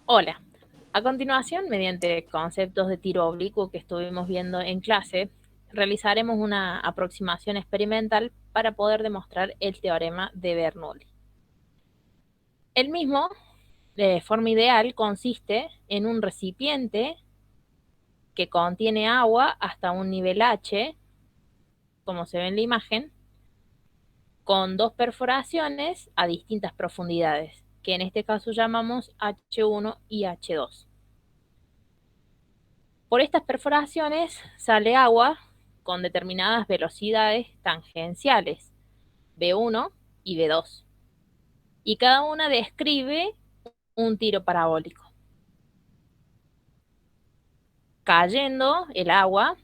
Hola. A continuación, mediante conceptos de tiro oblicuo que estuvimos viendo en clase, realizaremos una aproximación experimental para poder demostrar el teorema de Bernoulli. El mismo, de forma ideal, consiste en un recipiente que contiene agua hasta un nivel H, como se ve en la imagen, con dos perforaciones a distintas profundidades, que en este caso llamamos H1 y H2. Por estas perforaciones sale agua con determinadas velocidades tangenciales, V1 y V2, y cada una describe un tiro parabólico. Cayendo el agua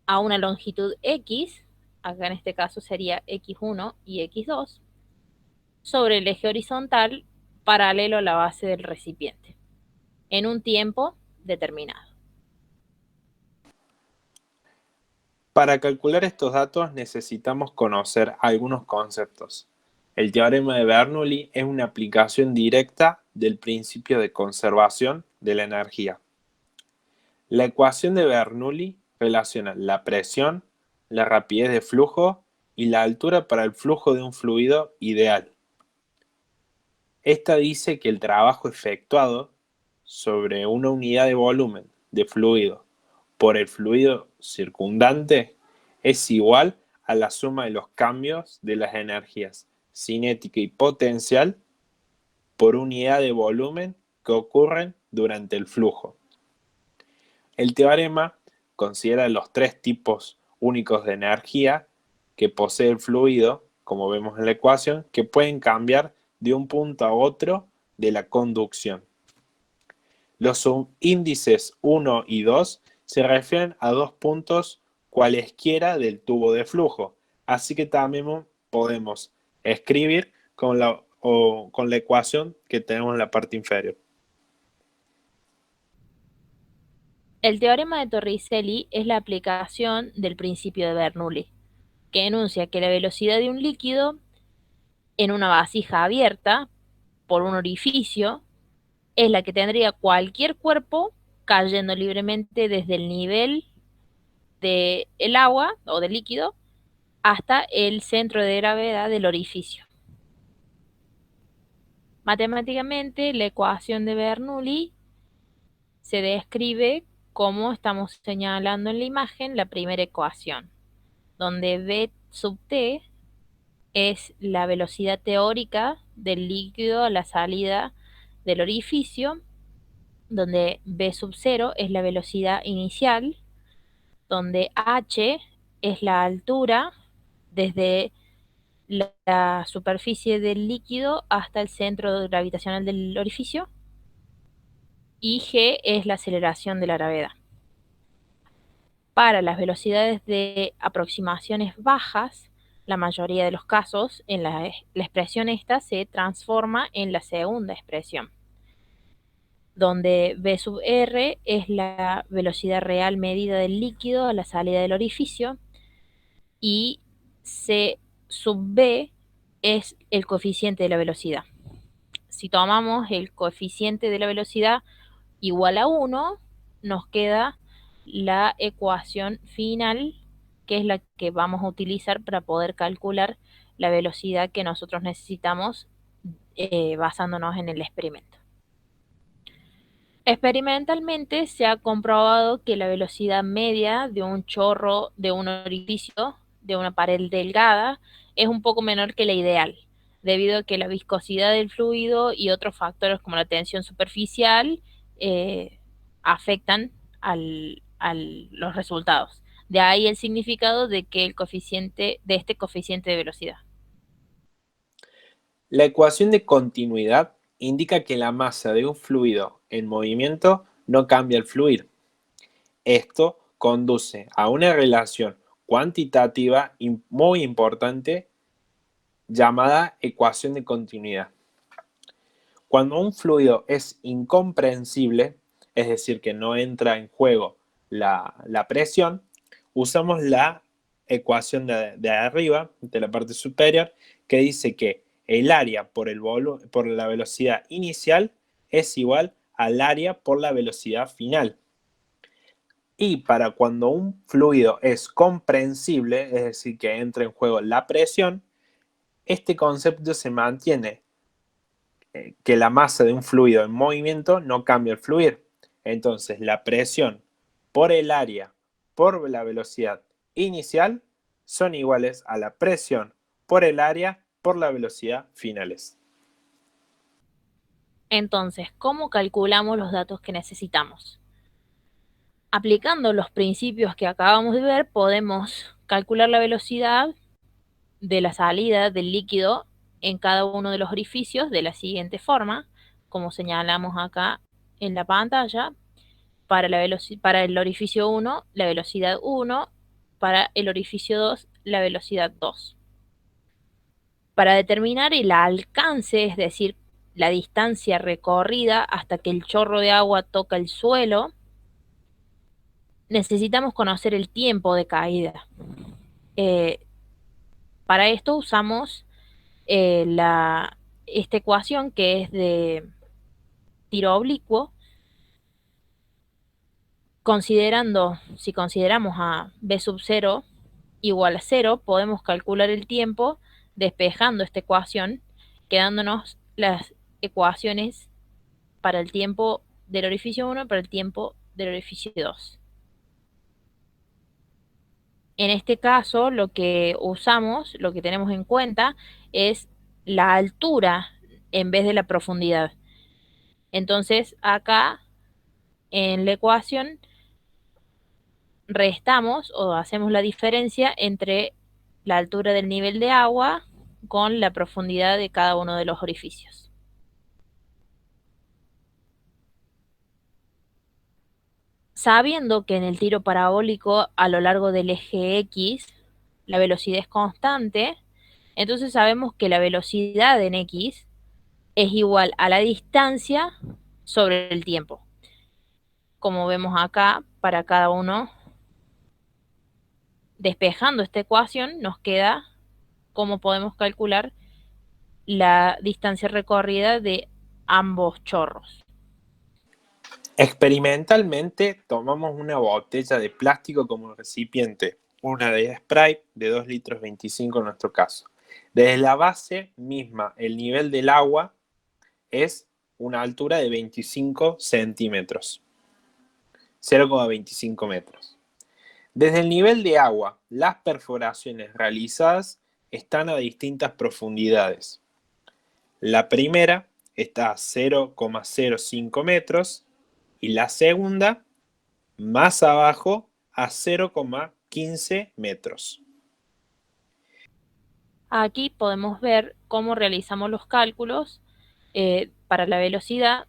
a una longitud X, acá en este caso sería X1 y X2, sobre el eje horizontal paralelo a la base del recipiente, en un tiempo determinado. Para calcular estos datos necesitamos conocer algunos conceptos. El teorema de Bernoulli es una aplicación directa del principio de conservación de la energía. La ecuación de Bernoulli relaciona la presión, la rapidez de flujo y la altura para el flujo de un fluido ideal. Esta dice que el trabajo efectuado sobre una unidad de volumen de fluido por el fluido circundante es igual a la suma de los cambios de las energías cinética y potencial por unidad de volumen que ocurren durante el flujo. El teorema considera los tres tipos únicos de energía que posee el fluido, como vemos en la ecuación, que pueden cambiar de un punto a otro de la conducción. Los subíndices 1 y 2 se refieren a dos puntos cualesquiera del tubo de flujo, así que también podemos escribir con la ecuación que tenemos en la parte inferior. El teorema de Torricelli es la aplicación del principio de Bernoulli, que enuncia que la velocidad de un líquido en una vasija abierta por un orificio es la que tendría cualquier cuerpo cayendo libremente desde el nivel del agua o del líquido hasta el centro de gravedad del orificio. Matemáticamente, la ecuación de Bernoulli se describe como estamos señalando en la imagen la primera ecuación, donde V sub t es la velocidad teórica del líquido a la salida del orificio, donde v sub 0 es la velocidad inicial, donde h es la altura desde la superficie del líquido hasta el centro gravitacional del orificio, y g es la aceleración de la gravedad. Para las velocidades de aproximaciones bajas, la mayoría de los casos, en la expresión esta se transforma en la segunda expresión, donde v sub r es la velocidad real medida del líquido a la salida del orificio y c sub b es el coeficiente de la velocidad. Si tomamos el coeficiente de la velocidad igual a 1, nos queda la ecuación final, que es la que vamos a utilizar para poder calcular la velocidad que nosotros necesitamos basándonos en el experimento. Experimentalmente se ha comprobado que la velocidad media de un chorro de un orificio de una pared delgada es un poco menor que la ideal, debido a que la viscosidad del fluido y otros factores como la tensión superficial afectan los resultados. De ahí el significado de que el coeficiente de este coeficiente de velocidad. La ecuación de continuidad indica que la masa de un fluido en movimiento no cambia al fluir. Esto conduce a una relación cuantitativa muy importante llamada ecuación de continuidad. Cuando un fluido es incomprensible, es decir, que no entra en juego la presión, usamos la ecuación de arriba, de la parte superior, que dice que el área por la velocidad inicial es igual al área por la velocidad final. Y para cuando un fluido es comprensible, es decir, que entra en juego la presión, este concepto se mantiene, que la masa de un fluido en movimiento no cambia al fluir. Entonces, la presión por el área por la velocidad inicial son iguales a la presión por el área por la velocidad finales. Entonces, ¿cómo calculamos los datos que necesitamos? Aplicando los principios que acabamos de ver, podemos calcular la velocidad de la salida del líquido en cada uno de los orificios de la siguiente forma, como señalamos acá en la pantalla. Para el orificio 1, la velocidad 1, para el orificio 2, la velocidad 2. Para determinar el alcance, es decir, la distancia recorrida hasta que el chorro de agua toca el suelo, necesitamos conocer el tiempo de caída. Para esto usamos esta ecuación que es de tiro oblicuo, si consideramos a b sub 0 igual a 0, podemos calcular el tiempo despejando esta ecuación, quedándonos las ecuaciones para el tiempo del orificio 1 y para el tiempo del orificio 2. En este caso, lo que usamos, lo que tenemos en cuenta, es la altura en vez de la profundidad. Entonces, acá en la ecuación restamos o hacemos la diferencia entre la altura del nivel de agua con la profundidad de cada uno de los orificios. Sabiendo que en el tiro parabólico a lo largo del eje X la velocidad es constante, entonces sabemos que la velocidad en X es igual a la distancia sobre el tiempo. Como vemos acá, para cada uno, despejando esta ecuación, nos queda cómo podemos calcular la distancia recorrida de ambos chorros. Experimentalmente tomamos una botella de plástico como recipiente, una de Sprite de 2 litros 25 en nuestro caso. Desde la base misma, el nivel del agua es una altura de 25 centímetros, 0,25 metros. Desde el nivel de agua, las perforaciones realizadas están a distintas profundidades. La primera está a 0,05 metros y la segunda más abajo a 0,15 metros. Aquí podemos ver cómo realizamos los cálculos para la velocidad,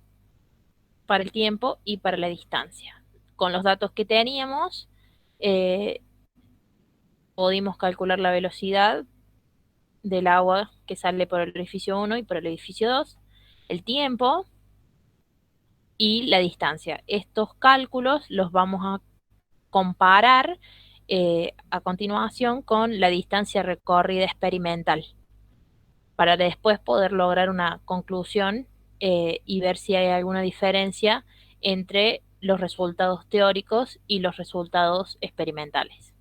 para el tiempo y para la distancia. Con los datos que teníamos, pudimos calcular la velocidad del agua que sale por el orificio 1 y por el orificio 2, el tiempo y la distancia. Estos cálculos los vamos a comparar a continuación con la distancia recorrida experimental para después poder lograr una conclusión y ver si hay alguna diferencia entre los resultados teóricos y los resultados experimentales.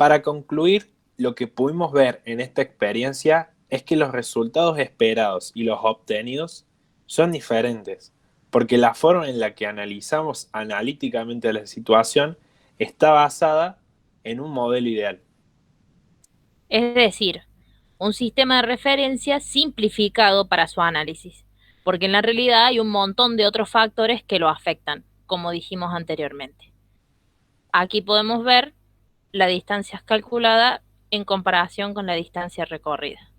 Para concluir, lo que pudimos ver en esta experiencia es que los resultados esperados y los obtenidos son diferentes, porque la forma en la que analizamos analíticamente la situación está basada en un modelo ideal. Es decir, un sistema de referencia simplificado para su análisis, porque en la realidad hay un montón de otros factores que lo afectan, como dijimos anteriormente. Aquí podemos ver la distancia calculada en comparación con la distancia recorrida.